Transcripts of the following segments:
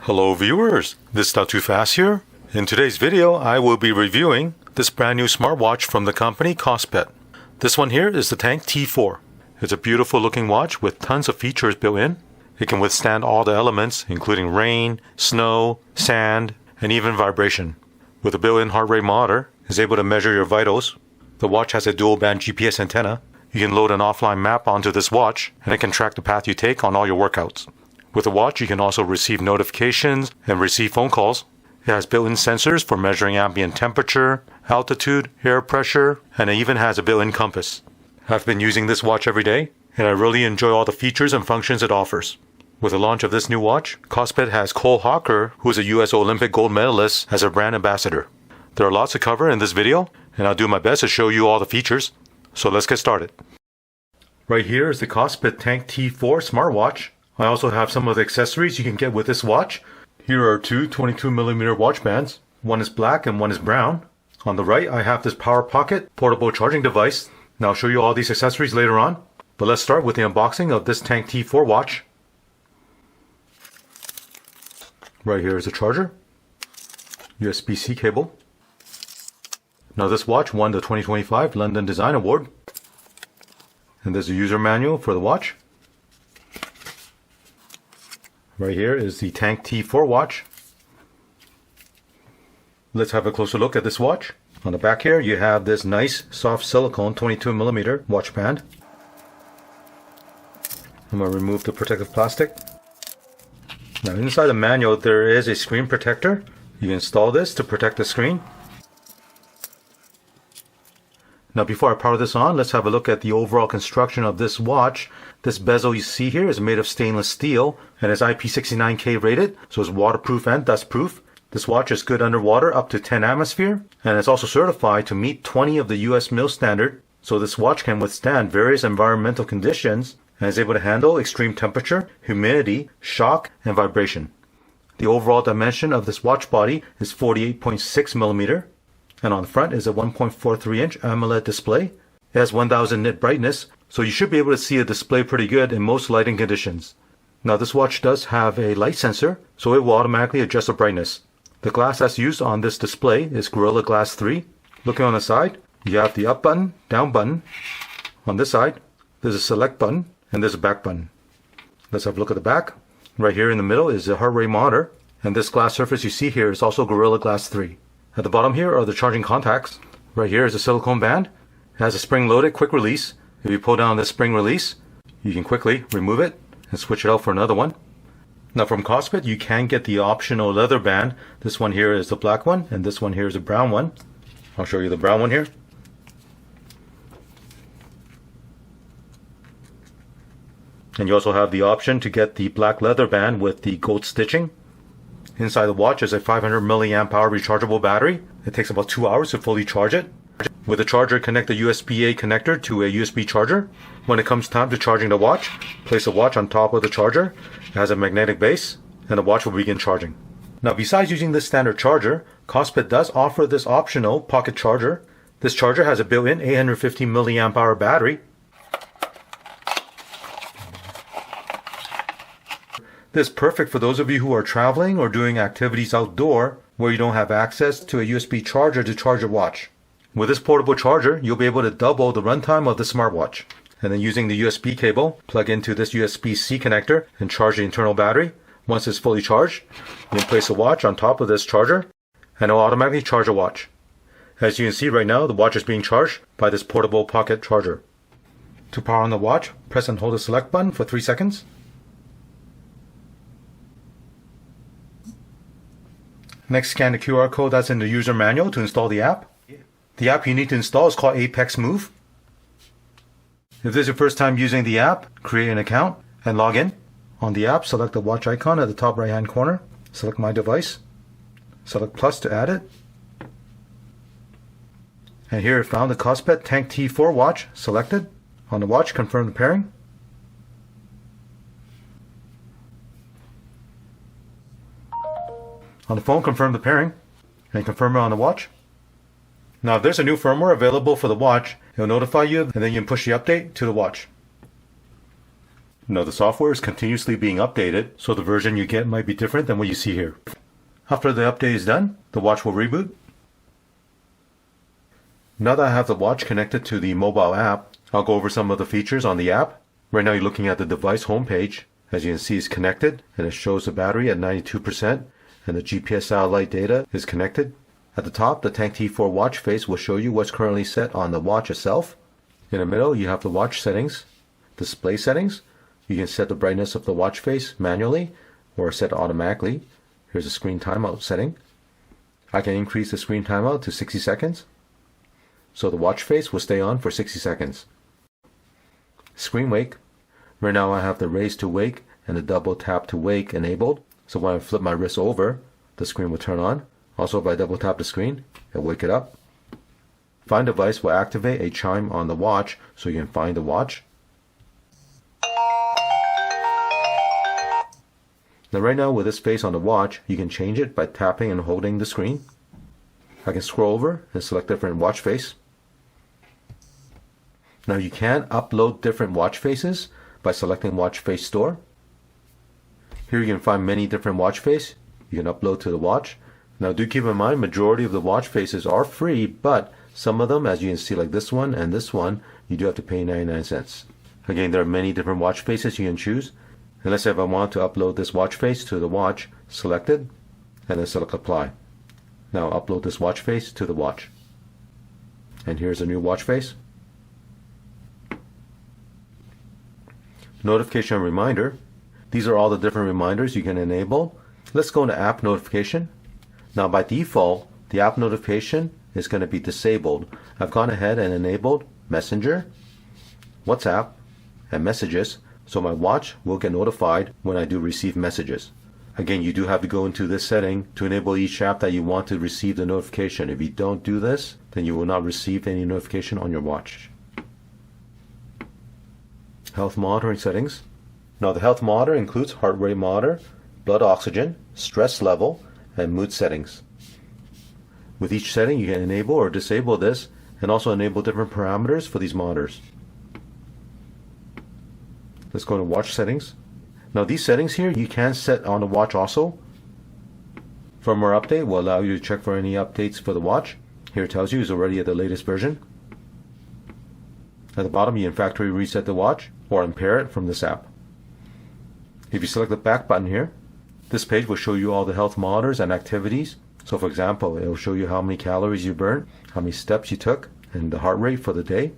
Hello viewers, this is Not Too Fast here. In today's video, I will be reviewing this brand new smartwatch from the company KOSPET. This one here is the Tank T4. It's a beautiful looking watch with tons of features built in. It can withstand all the elements, including rain, snow, sand, and even vibration. With a built-in heart rate monitor, it's able to measure your vitals. The watch has a dual-band GPS antenna. You can load an offline map onto this watch, and it can track the path you take on all your workouts. With the watch, you can also receive notifications and receive phone calls. It has built-in sensors for measuring ambient temperature, altitude, air pressure, and it even has a built-in compass. I've been using this watch every day, and I really enjoy all the features and functions it offers. With the launch of this new watch, KOSPET has Cole Hawker, who is a U.S. Olympic gold medalist, as a brand ambassador. There are lots to cover in this video, and I'll do my best to show you all the features. So let's get started. Right here is the KOSPET Tank T4 smartwatch. I also have some of the accessories you can get with this watch. Here are two 22mm watch bands. One is black and one is brown. On the right, I have this power pocket portable charging device. Now I'll show you all these accessories later on. But let's start with the unboxing of this Tank T4 watch. Right here is the charger. USB-C cable. Now this watch won the 2025 London Design Award. And there's a user manual for the watch. Right here is the Tank T4 watch. Let's have a closer look at this watch. On the back here you have this nice soft silicone 22mm watch band. I'm going to remove the protective plastic. Now inside the manual there is a screen protector. You install this to protect the screen. Now before I power this on, let's have a look at the overall construction of this watch. This bezel you see here is made of stainless steel and is IP69K rated, so it's waterproof and dustproof. This watch is good underwater up to 10 atmosphere, and it's also certified to meet 20 of the US mil standard, so this watch can withstand various environmental conditions and is able to handle extreme temperature, humidity, shock, and vibration. The overall dimension of this watch body is 48.6mm. And on the front is a 1.43-inch AMOLED display. It has 1000 nit brightness, so you should be able to see the display pretty good in most lighting conditions. Now this watch does have a light sensor, so it will automatically adjust the brightness. The glass that's used on this display is Gorilla Glass 3. Looking on the side, you have the up button, down button. On this side, there's a select button, and there's a back button. Let's have a look at the back. Right here in the middle is the heart rate monitor, and this glass surface you see here is also Gorilla Glass 3. At the bottom here are the charging contacts. Right here is a silicone band. It has a spring-loaded quick release. If you pull down this spring release, you can quickly remove it and switch it out for another one. Now from KOSPET, you can get the optional leather band. This one here is the black one, and this one here is the brown one. I'll show you the brown one here. And you also have the option to get the black leather band with the gold stitching. Inside the watch is a 500 milliamp hour rechargeable battery. It takes about 2 hours to fully charge it. With the charger, connect the USB-A connector to a USB charger. When it comes time to charging the watch, place the watch on top of the charger. It has a magnetic base, and the watch will begin charging. Now besides using this standard charger, KOSPET does offer this optional pocket charger. This charger has a built-in 850 milliamp hour battery. This is perfect for those of you who are traveling or doing activities outdoor where you don't have access to a USB charger to charge your watch. With this portable charger, you'll be able to double the runtime of the smartwatch. And then using the USB cable, plug into this USB-C connector and charge the internal battery. Once it's fully charged, you can place the watch on top of this charger and it will automatically charge the watch. As you can see right now, the watch is being charged by this portable pocket charger. To power on the watch, press and hold the select button for 3 seconds. Next, scan the QR code that's in the user manual to install the app. The app you need to install is called Apex Move. If this is your first time using the app, create an account and log in. On the app, select the watch icon at the top right hand corner. Select My Device. Select Plus to add it. And here I found the KOSPET Tank T4 watch selected. On the watch, confirm the pairing. On the phone, confirm the pairing, and confirm it on the watch. Now if there's a new firmware available for the watch, it will notify you, and then you can push the update to the watch. Now the software is continuously being updated, so the version you get might be different than what you see here. After the update is done, the watch will reboot. Now that I have the watch connected to the mobile app, I'll go over some of the features on the app. Right now you're looking at the device homepage. As you can see, it's connected and it shows the battery at 92% and the GPS satellite data is connected. At the top, the Tank T4 watch face will show you what's currently set on the watch itself. In the middle, you have the watch settings, display settings. You can set the brightness of the watch face manually or set automatically. Here's a screen timeout setting. I can increase the screen timeout to 60 seconds. So the watch face will stay on for 60 seconds. Screen wake. Right now I have the raise to wake and the double tap to wake enabled. So when I flip my wrist over, the screen will turn on. Also, if I double tap the screen, it'll wake it up. Find device will activate a chime on the watch so you can find the watch. Now right now with this face on the watch, you can change it by tapping and holding the screen. I can scroll over and select different watch face. Now you can upload different watch faces by selecting watch face store. Here you can find many different watch face you can upload to the watch. Now do keep in mind, majority of the watch faces are free, but some of them, as you can see like this one and this one, you do have to pay 99 cents. Again, there are many different watch faces you can choose. And let's say if I want to upload this watch face to the watch, select it, and then select apply. Now upload this watch face to the watch. And here's a new watch face. Notification reminder. These are all the different reminders you can enable. Let's go into app notification. Now by default, the app notification is going to be disabled. I've gone ahead and enabled Messenger, WhatsApp, and Messages, so my watch will get notified when I do receive messages. Again, you do have to go into this setting to enable each app that you want to receive the notification. If you don't do this, then you will not receive any notification on your watch. Health monitoring settings. Now the health monitor includes heart rate monitor, blood oxygen, stress level, and mood settings. With each setting you can enable or disable this and also enable different parameters for these monitors. Let's go to watch settings. Now these settings here you can set on the watch also. Firmware update will allow you to check for any updates for the watch. Here it tells you it's already at the latest version. At the bottom you can factory reset the watch or impair it from this app. If you select the back button here, this page will show you all the health monitors and activities. So for example, it will show you how many calories you burned, how many steps you took, and the heart rate for the day.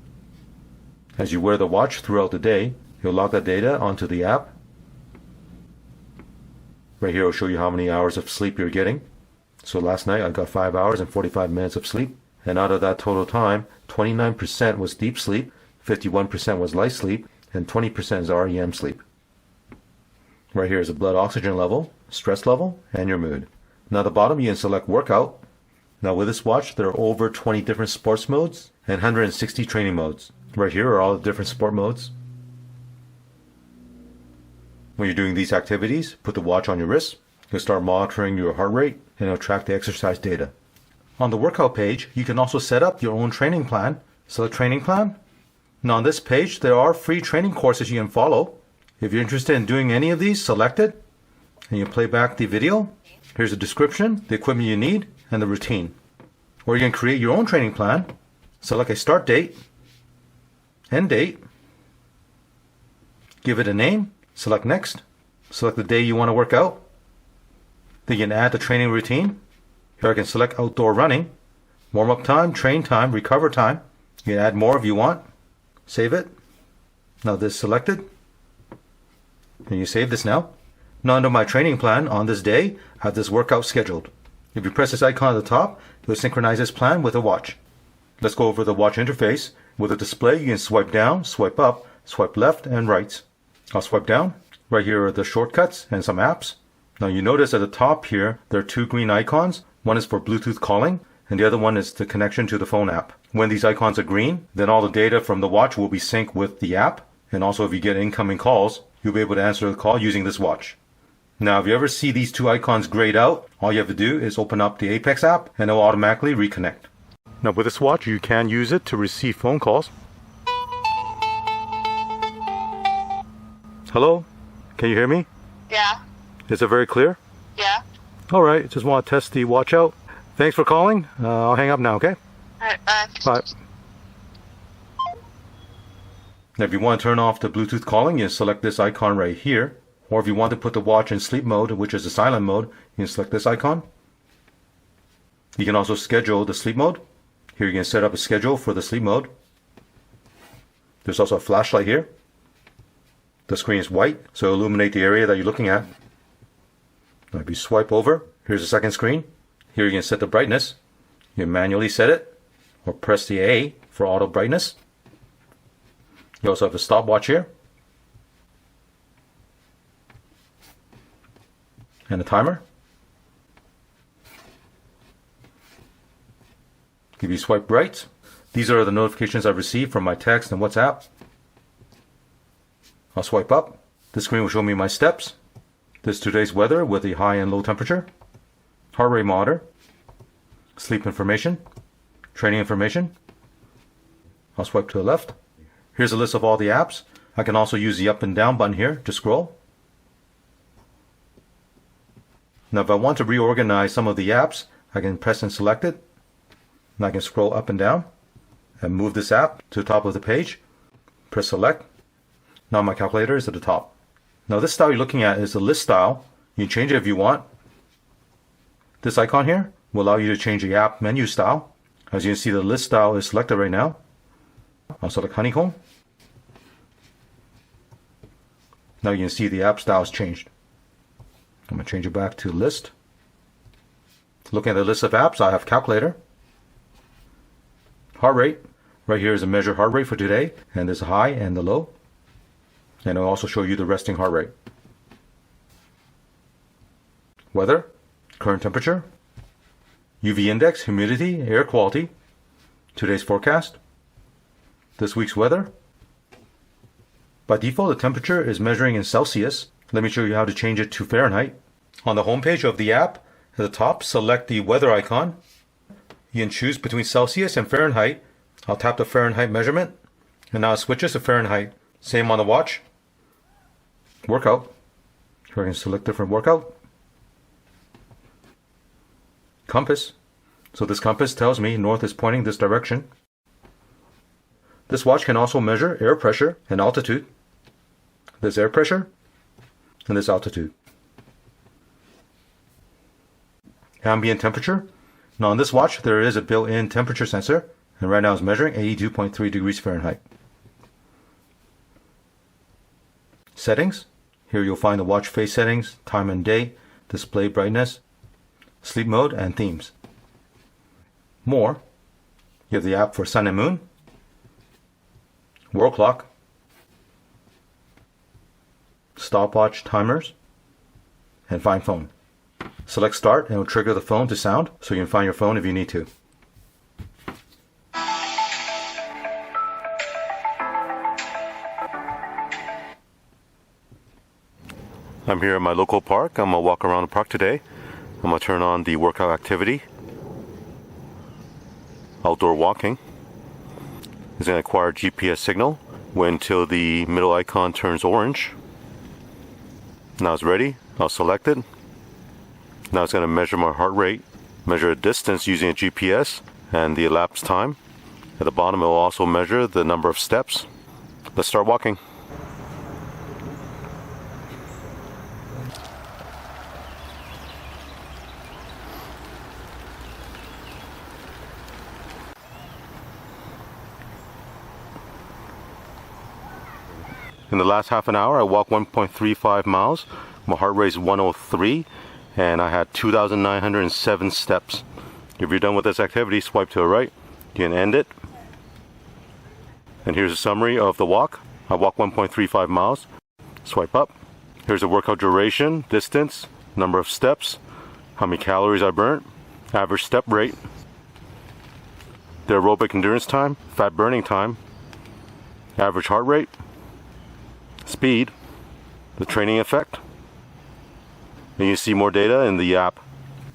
As you wear the watch throughout the day, you'll log that data onto the app. Right here it will show you how many hours of sleep you're getting. So last night I got 5 hours and 45 minutes of sleep. And out of that total time, 29% was deep sleep, 51% was light sleep, and 20% is REM sleep. Right here is the blood oxygen level, stress level, and your mood. Now at the bottom you can select workout. Now with this watch there are over 20 different sports modes and 160 training modes. Right here are all the different sport modes. When you're doing these activities, put the watch on your wrist. You'll start monitoring your heart rate and it'll track the exercise data. On the workout page, you can also set up your own training plan. Select training plan. Now on this page, there are free training courses you can follow. If you're interested in doing any of these, select it and you play back the video. Here's the description, the equipment you need, and the routine. Or you can create your own training plan. Select a start date, end date, give it a name, select next, select the day you want to work out. Then you can add the training routine. Here I can select outdoor running, warm up time, train time, recover time. You can add more if you want. Save it. Now this is selected. And you save this now. Now under my training plan on this day, I have this workout scheduled. If you press this icon at the top, it will synchronize this plan with a watch. Let's go over the watch interface. With a display, you can swipe down, swipe up, swipe left and right. I'll swipe down. Right here are the shortcuts and some apps. Now you notice at the top here, there are two green icons. One is for Bluetooth calling, and the other one is the connection to the phone app. When these icons are green, then all the data from the watch will be synced with the app. And also if you get incoming calls, you'll be able to answer the call using this watch. Now if you ever see these two icons grayed out, all you have to do is open up the Apex app and it will automatically reconnect. Now with this watch, you can use it to receive phone calls. Hello? Can you hear me? Yeah. Is it very clear? Yeah. All right, just want to test the watch out. Thanks for calling. I'll hang up now, okay? Alright, bye. Bye. Now, if you want to turn off the Bluetooth calling, you select this icon right here. Or if you want to put the watch in sleep mode, which is the silent mode, you can select this icon. You can also schedule the sleep mode. Here you can set up a schedule for the sleep mode. There's also a flashlight here. The screen is white, so it'll illuminate the area that you're looking at. Now if you swipe over, here's the second screen. Here you can set the brightness. You can manually set it, or press the A for auto brightness. You also have a stopwatch here. And a timer. If you swipe right, these are the notifications I've received from my text and WhatsApp. I'll swipe up. The screen will show me my steps. This is today's weather with the high and low temperature, heart rate monitor, sleep information, training information. I'll swipe to the left. Here's a list of all the apps. I can also use the up and down button here to scroll. Now if I want to reorganize some of the apps, I can press and select it. And I can scroll up and down and move this app to the top of the page. Press select. Now my calculator is at the top. Now this style you're looking at is the list style. You can change it if you want. This icon here will allow you to change the app menu style. As you can see, the list style is selected right now. I'll select honeycomb. Now you can see the app style has changed. I'm going to change it back to list. Looking at the list of apps, I have calculator. Heart rate. Right here is a measure heart rate for today, and there's a high and the low. And it'll also show you the resting heart rate. Weather, current temperature, UV index, humidity, air quality, today's forecast, this week's weather. By default, the temperature is measuring in Celsius. Let me show you how to change it to Fahrenheit. On the home page of the app, at the top, select the weather icon. You can choose between Celsius and Fahrenheit. I'll tap the Fahrenheit measurement, and now it switches to Fahrenheit. Same on the watch. Workout. Here I can select different workout. Compass. So this compass tells me north is pointing this direction. This watch can also measure air pressure and altitude. There's air pressure and this altitude. Ambient temperature. Now on this watch there is a built-in temperature sensor, and right now it's measuring 82.3 degrees Fahrenheit. Settings. Here you'll find the watch face settings, time and day, display brightness, sleep mode, and themes. More. You have the app for sun and moon, world clock, stopwatch timers, and find phone. Select start and it will trigger the phone to sound, so you can find your phone if you need to. I'm here at my local park. I'm going to walk around the park today. I'm going to turn on the workout activity. Outdoor walking. It's going to acquire GPS signal. Wait until the middle icon turns orange. Now it's ready. I'll select it. Now it's going to measure my heart rate, measure a distance using a GPS, and the elapsed time. At the bottom it will also measure the number of steps. Let's start walking. In the last half an hour, I walked 1.35 miles. My heart rate is 103, and I had 2,907 steps. If you're done with this activity, swipe to the right. You can end it. And here's a summary of the walk. I walked 1.35 miles. Swipe up. Here's the workout duration, distance, number of steps, how many calories I burnt, average step rate, the aerobic endurance time, fat burning time, average heart rate, speed, the training effect, and you see more data in the app.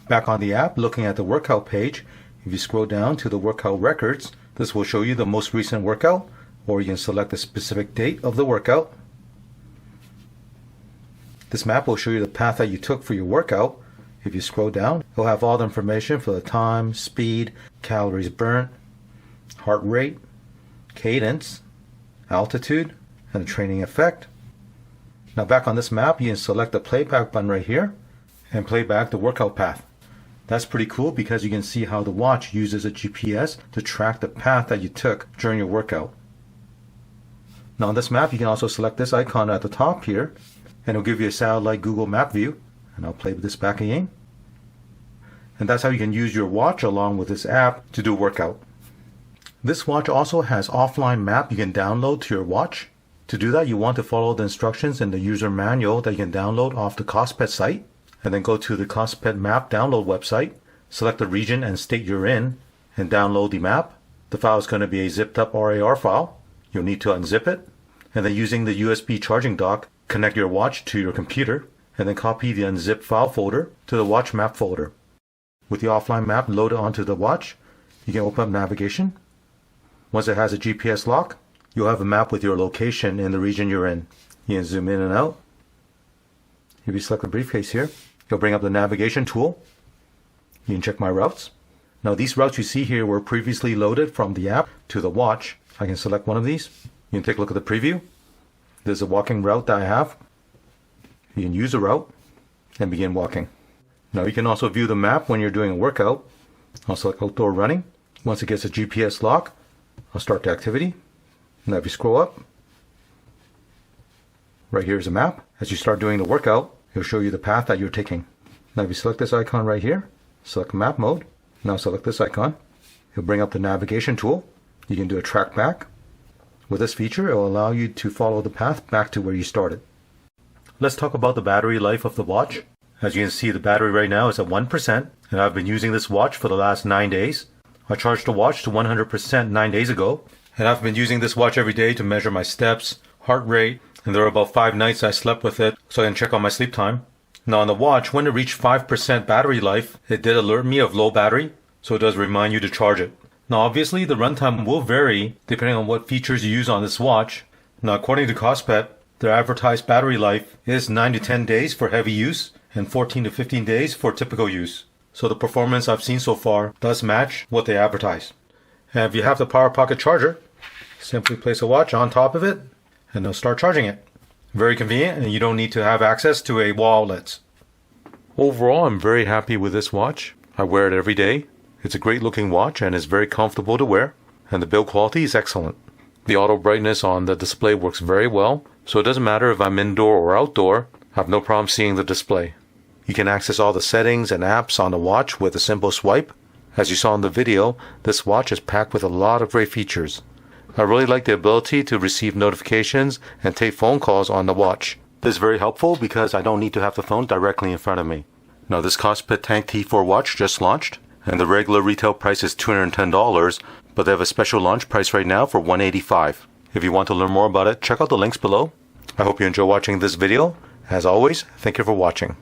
Back on the app, looking at the workout page, if you scroll down to the workout records, this will show you the most recent workout, or you can select a specific date of the workout. This map will show you the path that you took for your workout. If you scroll down, it'll have all the information for the time, speed, calories burnt, heart rate, cadence, altitude, and the training effect. Now back on this map, you can select the playback button right here and play back the workout path. That's pretty cool because you can see how the watch uses a GPS to track the path that you took during your workout. Now on this map, you can also select this icon at the top here, and it'll give you a satellite Google map view. And I'll play this back again. And that's how you can use your watch along with this app to do a workout. This watch also has offline map you can download to your watch. To do that, you want to follow the instructions in the user manual that you can download off the KOSPET site. And then go to the KOSPET map download website, select the region and state you're in, and download the map. The file is going to be a zipped up RAR file. You'll need to unzip it, and then using the USB charging dock, connect your watch to your computer, and then copy the unzipped file folder to the watch map folder. With the offline map loaded onto the watch, you can open up navigation. Once it has a GPS lock, you'll have a map with your location in the region you're in. You can zoom in and out. If you select the briefcase here, you'll bring up the navigation tool. You can check my routes. Now these routes you see here were previously loaded from the app to the watch. I can select one of these. You can take a look at the preview. There's a walking route that I have. You can use the route and begin walking. Now you can also view the map when you're doing a workout. I'll select outdoor running. Once it gets a GPS lock, I'll start the activity. Now if you scroll up, right here is a map. As you start doing the workout, it'll show you the path that you're taking. Now if you select this icon right here, select map mode. Now select this icon. It'll bring up the navigation tool. You can do a track back. With this feature, it will allow you to follow the path back to where you started. Let's talk about the battery life of the watch. As you can see, the battery right now is at 1%, and I've been using this watch for the last 9 days. I charged the watch to 100% 9 days ago, and I've been using this watch every day to measure my steps, heart rate, and there were about 5 nights I slept with it so I can check on my sleep time. Now on the watch, when it reached 5% battery life, it did alert me of low battery, so it does remind you to charge it. Now obviously the runtime will vary depending on what features you use on this watch. Now according to KOSPET, their advertised battery life is 9 to 10 days for heavy use and 14 to 15 days for typical use. So the performance I've seen so far does match what they advertise. And if you have the power pocket charger, simply place a watch on top of it and it'll start charging it. Very convenient, and you don't need to have access to a wall outlet. Overall, I'm very happy with this watch. I wear it every day. It's a great looking watch and is very comfortable to wear, and the build quality is excellent. The auto brightness on the display works very well, so it doesn't matter if I'm indoor or outdoor, I have no problem seeing the display. You can access all the settings and apps on the watch with a simple swipe. As you saw in the video, this watch is packed with a lot of great features. I really like the ability to receive notifications and take phone calls on the watch. This is very helpful because I don't need to have the phone directly in front of me. Now this KOSPET Tank T4 watch just launched, and the regular retail price is $210, but they have a special launch price right now for $185. If you want to learn more about it, check out the links below. I hope you enjoy watching this video. As always, thank you for watching.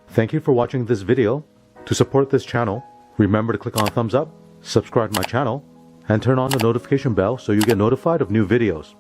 Thank you for watching this video. To support this channel, remember to click on thumbs up, subscribe to my channel, and turn on the notification bell so you get notified of new videos.